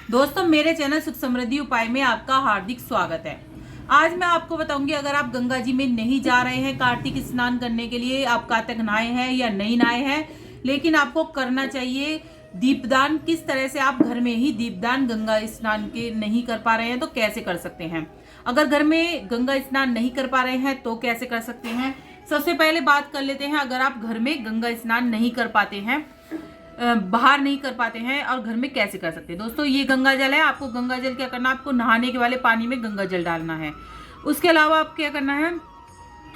दोस्तों, मेरे चैनल सुख समृद्धि उपाय में आपका हार्दिक स्वागत है। आज मैं आपको बताऊंगी, अगर आप गंगा जी में नहीं जा रहे हैं कार्तिक स्नान करने के लिए, आप कार्तिक नहाए हैं या नहीं नहाए हैं, लेकिन आपको करना चाहिए दीपदान। किस तरह से आप घर में ही दीपदान गंगा स्नान के नहीं कर पा रहे हैं तो कैसे कर सकते हैं। अगर घर में गंगा स्नान नहीं कर पा रहे हैं तो कैसे कर सकते हैं। सबसे पहले बात कर लेते हैं, अगर आप घर में गंगा स्नान नहीं कर पाते हैं, बाहर नहीं कर पाते हैं और घर में कैसे कर सकते हैं। दोस्तों, ये गंगा जल है। आपको गंगा जल क्या करना है, आपको नहाने के वाले पानी में गंगा जल डालना है। उसके अलावा आप क्या करना है,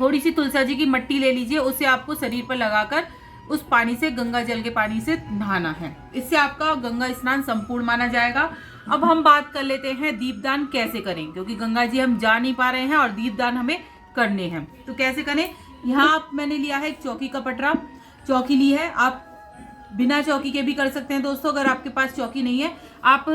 थोड़ी सी तुलसी जी की मट्टी ले लीजिए, उसे आपको शरीर पर लगाकर उस पानी से, गंगा जल के पानी से नहाना है। इससे आपका गंगा स्नान संपूर्ण माना जाएगा। अब हम बात कर लेते हैं दीपदान कैसे करें, क्योंकि गंगा जी हम जा नहीं पा रहे हैं और दीपदान हमें करने हैं, तो कैसे करें। यहाँ मैंने लिया है एक चौकी का पटरा, चौकी ली है। आप बिना चौकी के भी कर सकते हैं। दोस्तों, अगर आपके पास चौकी नहीं है, आप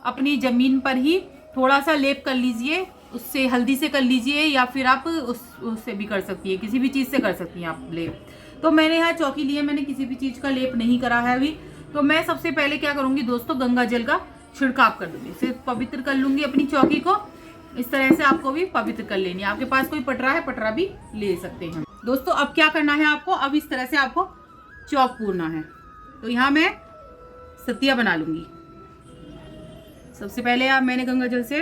अपनी जमीन पर ही थोड़ा सा लेप कर लीजिए, उससे हल्दी से कर लीजिए, या फिर आप उससे भी कर सकती है, किसी भी चीज़ से कर सकती हैं आप लेप। तो मैंने यहाँ चौकी ली है, मैंने किसी भी चीज़ का लेप नहीं करा है अभी। तो मैं सबसे पहले क्या करूँगी दोस्तों, गंगा जल का छिड़काव कर दूंगी, सिर्फ पवित्र कर लूँगी अपनी चौकी को। इस तरह से आपको भी पवित्र कर लेनी है। आपके पास कोई पटरा है, पटरा भी ले सकते हैं। दोस्तों, अब क्या करना है आपको, अब इस तरह से आपको चौक पूरना है। तो यहाँ मैं सतिया बना लूंगी। सबसे पहले मैंने गंगा जल से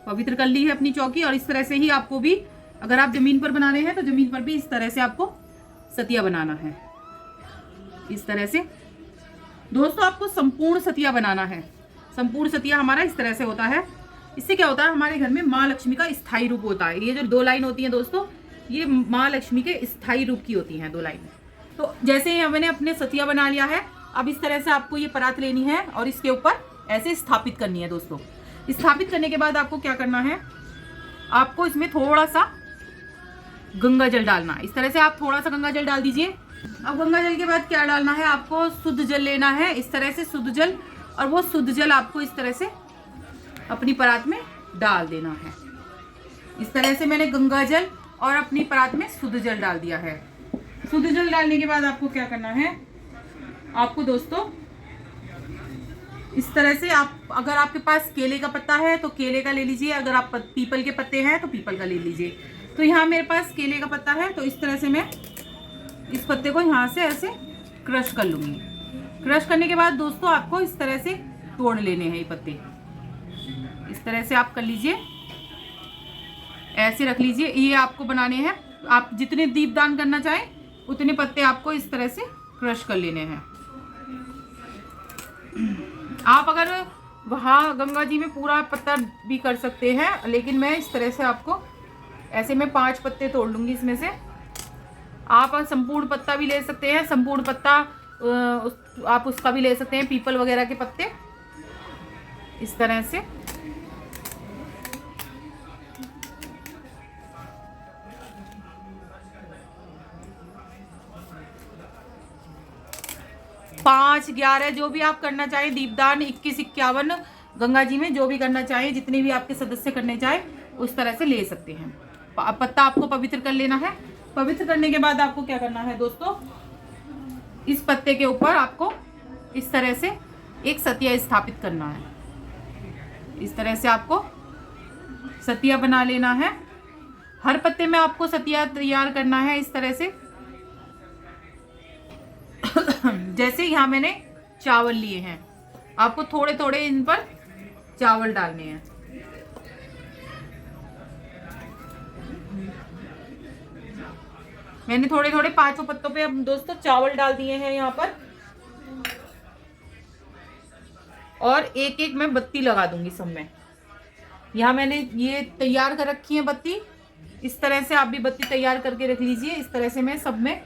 पवित्र कर ली है अपनी चौकी, और इस तरह से ही आपको भी, अगर आप जमीन पर बना रहे हैं तो जमीन पर भी इस तरह से आपको सतिया बनाना है। इस तरह से दोस्तों आपको संपूर्ण सतिया बनाना है। संपूर्ण सतिया हमारा इस तरह से होता है। इससे क्या होता है, हमारे घर में माँ लक्ष्मी का स्थायी रूप होता है। ये जो दो लाइन होती है दोस्तों, ये माँ लक्ष्मी के स्थायी रूप की होती हैं, दो लाइन। तो जैसे ही मैंने अपने सतिया बना लिया है, अब इस तरह से आपको ये परात लेनी है और इसके ऊपर ऐसे स्थापित करनी है। दोस्तों, स्थापित करने के बाद आपको क्या करना है, आपको इसमें थोड़ा सा गंगा जल डालना। इस तरह से आप थोड़ा सा गंगा जल डाल दीजिए। अब गंगा जल के बाद क्या डालना है, आपको शुद्ध जल लेना है, इस तरह से शुद्ध जल, और वो शुद्ध जल आपको इस तरह से अपनी परात में डाल देना है। इस तरह से मैंने गंगा जल और अपनी परात में शुद्ध जल डाल दिया है। शुद्ध जल डालने के बाद आपको क्या करना है, आपको दोस्तों इस तरह से, आप अगर आपके पास केले का पत्ता है तो केले का ले लीजिए, अगर आप पीपल के पत्ते हैं तो पीपल का ले लीजिए। तो यहाँ मेरे पास केले का पत्ता है, तो इस तरह से मैं इस पत्ते को यहाँ से ऐसे क्रश कर लूँगी। क्रश करने के बाद दोस्तों आपको इस तरह से तोड़ लेने हैं ये पत्ते। इस तरह से आप कर लीजिए, ऐसे रख लीजिए। ये आपको बनाने हैं, आप जितने दीपदान करना चाहें उतने पत्ते आपको इस तरह से क्रश कर लेने हैं। आप अगर वहाँ गंगा जी में पूरा पत्ता भी कर सकते हैं, लेकिन मैं इस तरह से आपको ऐसे में 5 पत्ते तोड़ लूँगी इसमें से। आप संपूर्ण पत्ता भी ले सकते हैं, संपूर्ण पत्ता आप उसका भी ले सकते हैं, पीपल वगैरह के पत्ते। इस तरह से पाँच 11 जो भी आप करना चाहें दीपदान, 21 51 गंगा जी में जो भी करना चाहें, जितने भी आपके सदस्य करने चाहें उस तरह से ले सकते हैं। पत्ता आपको पवित्र कर लेना है। पवित्र करने के बाद आपको क्या करना है दोस्तों, इस पत्ते के ऊपर आपको इस तरह से एक सतिया स्थापित करना है। इस तरह से आपको सतिया बना लेना है। हर पत्ते में आपको सतिया तैयार करना है इस तरह से। जैसे यहाँ मैंने चावल लिए हैं, आपको थोड़े थोड़े इन पर चावल डालने हैं। मैंने थोड़े थोड़े 5 पत्तों पे अब दोस्तों चावल डाल दिए हैं यहाँ पर, और एक एक मैं बत्ती लगा दूंगी सब में। यहाँ मैंने ये तैयार कर रखी है बत्ती। इस तरह से आप भी बत्ती तैयार करके रख लीजिए। इस तरह से मैं सब में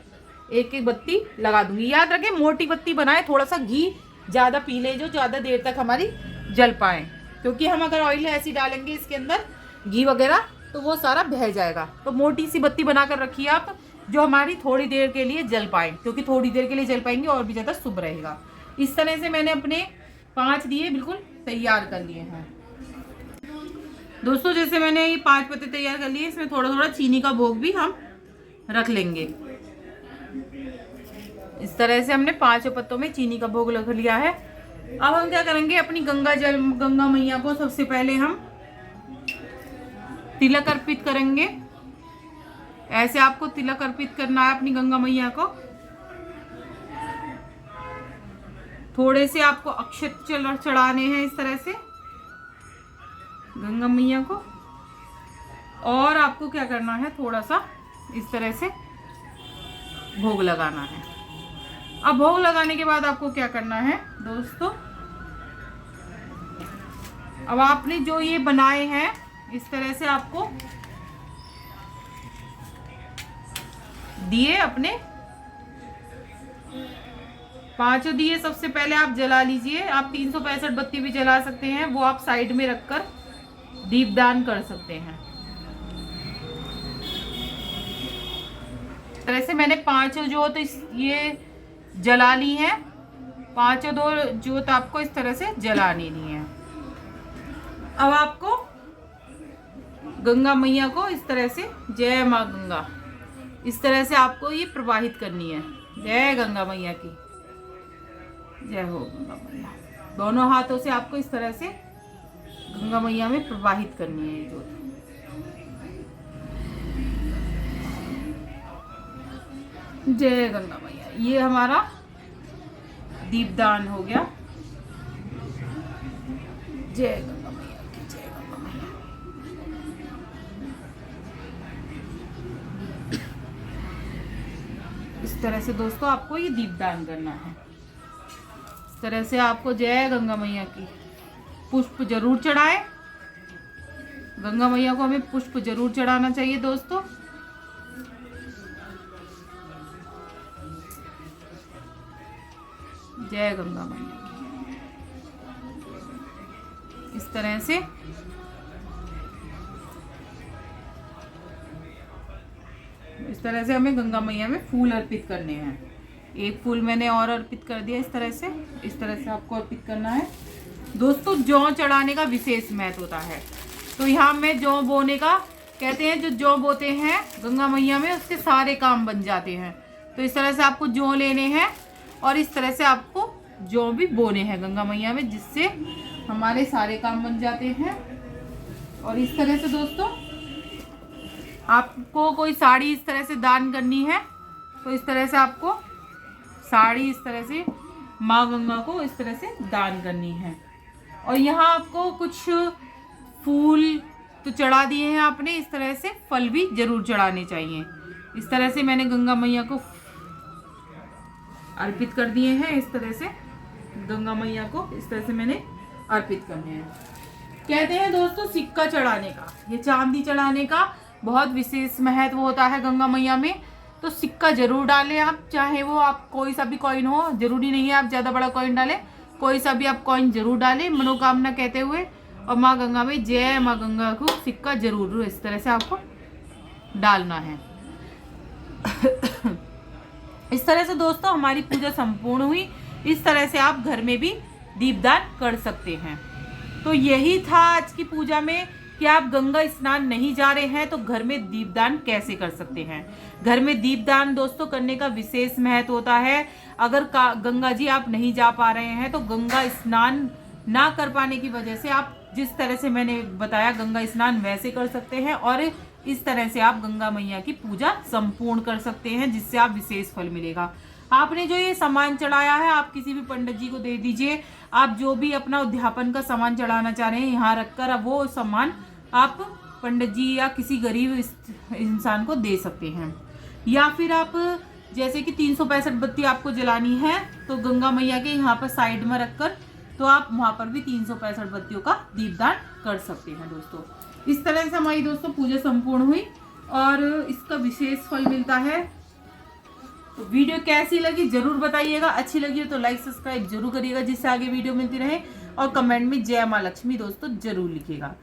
एक एक बत्ती लगा दूंगी। याद रखें, मोटी बत्ती बनाए, थोड़ा सा घी ज़्यादा पी ले, जो ज़्यादा देर तक हमारी जल पाए, क्योंकि हम अगर ऑयल ऐसी डालेंगे इसके अंदर घी वगैरह तो वो सारा बह जाएगा। तो मोटी सी बत्ती बनाकर रखिए आप, जो हमारी थोड़ी देर के लिए जल पाए, क्योंकि थोड़ी देर के लिए जल पाएंगे और भी ज़्यादा शुभ रहेगा। इस तरह से मैंने अपने 5 दिए बिल्कुल तैयार कर लिए हैं दोस्तों। जैसे मैंने ये 5 पत्ते तैयार कर लिए, इसमें थोड़ा थोड़ा चीनी का भोग भी हम रख लेंगे। इस तरह से हमने 5 पत्तों में चीनी का भोग रख लिया है। अब हम क्या करेंगे, अपनी गंगा मैया को सबसे पहले हम तिलक अर्पित करेंगे। ऐसे आपको तिलक अर्पित करना है अपनी गंगा मैया को। थोड़े से आपको अक्षत चढ़ाने हैं इस तरह से गंगा मैया को। और आपको क्या करना है, थोड़ा सा इस तरह से भोग लगाना है। अब भोग लगाने के बाद आपको क्या करना है दोस्तों, अब आपने जो ये बनाए हैं इस तरह से आपको दिए, अपने 5 दिए सबसे पहले आप जला लीजिए। आप 365 बत्ती भी जला सकते हैं, वो आप साइड में रखकर दीपदान कर सकते हैं। तरह से मैंने 5 जोत ये जला ली है। 5 जोत आपको इस तरह से जलानी नहीं है। अब आपको गंगा मैया को इस तरह से जय माँ गंगा, इस तरह से आपको ये प्रवाहित करनी है। जय गंगा मैया की जय हो गंगा मैया। दोनों हाथों से आपको इस तरह से गंगा मैया में प्रवाहित करनी है ये जोत। जय गंगा मैया। ये हमारा दीपदान हो गया। जय गंगा मैया की जय गंगा मैया। इस तरह से दोस्तों आपको ये दीपदान करना है। इस तरह से आपको जय गंगा मैया की पुष्प जरूर चढ़ाएं। गंगा मैया को हमें पुष्प जरूर चढ़ाना चाहिए दोस्तों। जय गंगा मैया। इस तरह से हमें गंगा मैया में फूल अर्पित करने हैं। एक फूल मैंने और अर्पित कर दिया। इस तरह से आपको अर्पित करना है दोस्तों। जौ चढ़ाने का विशेष महत्व होता है। तो यहाँ में जौ बोने का कहते हैं, जो जौ बोते हैं गंगा मैया में उसके सारे काम बन जाते हैं। तो इस तरह से आपको जौ लेने हैं और इस तरह से आपको जौ भी बोने हैं गंगा मैया में, जिससे हमारे सारे काम बन जाते हैं। और इस तरह से दोस्तों आपको कोई साड़ी इस तरह से दान करनी है, तो इस तरह से आपको साड़ी इस तरह से माँ गंगा को इस तरह से दान करनी है। और यहाँ आपको कुछ फूल तो चढ़ा दिए हैं आपने, इस तरह से फल भी जरूर चढ़ाने चाहिए। इस तरह से मैंने गंगा मैया को अर्पित कर दिए हैं। इस तरह से गंगा मैया को इस तरह से मैंने अर्पित करने हैं। कहते हैं दोस्तों सिक्का चढ़ाने का, ये चांदी चढ़ाने का बहुत विशेष महत्व होता है गंगा मैया में। तो सिक्का जरूर डालें आप, चाहे वो आप कोई सा भी कॉइन हो, जरूरी नहीं है आप ज़्यादा बड़ा कॉइन डालें, कोई सा भी आप कॉइन जरूर डालें मनोकामना कहते हुए। और माँ गंगा में जय माँ गंगा को सिक्का जरूर इस तरह से आपको डालना है। इस तरह से दोस्तों हमारी पूजा संपूर्ण हुई। इस तरह से आप घर में भी दीपदान कर सकते हैं। तो यही था आज की पूजा में कि आप गंगा स्नान नहीं जा रहे हैं तो घर में दीपदान कैसे कर सकते हैं। घर में दीपदान दोस्तों करने का विशेष महत्व होता है। अगर गंगा जी आप नहीं जा पा रहे हैं तो गंगा स्नान ना कर पाने की वजह से आप जिस तरह से मैंने बताया गंगा स्नान वैसे कर सकते हैं और इस तरह से आप गंगा मैया की पूजा संपूर्ण कर सकते हैं, जिससे आप विशेष फल मिलेगा। आपने जो ये सामान चढ़ाया है आप किसी भी पंडित जी को दे दीजिए। आप जो भी अपना उद्यापन का सामान चढ़ाना चाह रहे हैं यहाँ रखकर अब वो सामान आप पंडित जी या किसी गरीब इंसान को दे सकते हैं। या फिर आप जैसे कि 365 बत्ती आपको जलानी है तो गंगा मैया के यहाँ पर साइड में रखकर तो आप वहाँ पर भी 365 बत्तियों का दीपदान कर सकते हैं दोस्तों। इस तरह से हमारी दोस्तों पूजा संपूर्ण हुई और इसका विशेष फल मिलता है। तो वीडियो कैसी लगी जरूर बताइएगा। अच्छी लगी हो तो लाइक सब्सक्राइब जरूर करिएगा, जिससे आगे वीडियो मिलती रहे। और कमेंट में जय माँ लक्ष्मी दोस्तों जरूर लिखिएगा।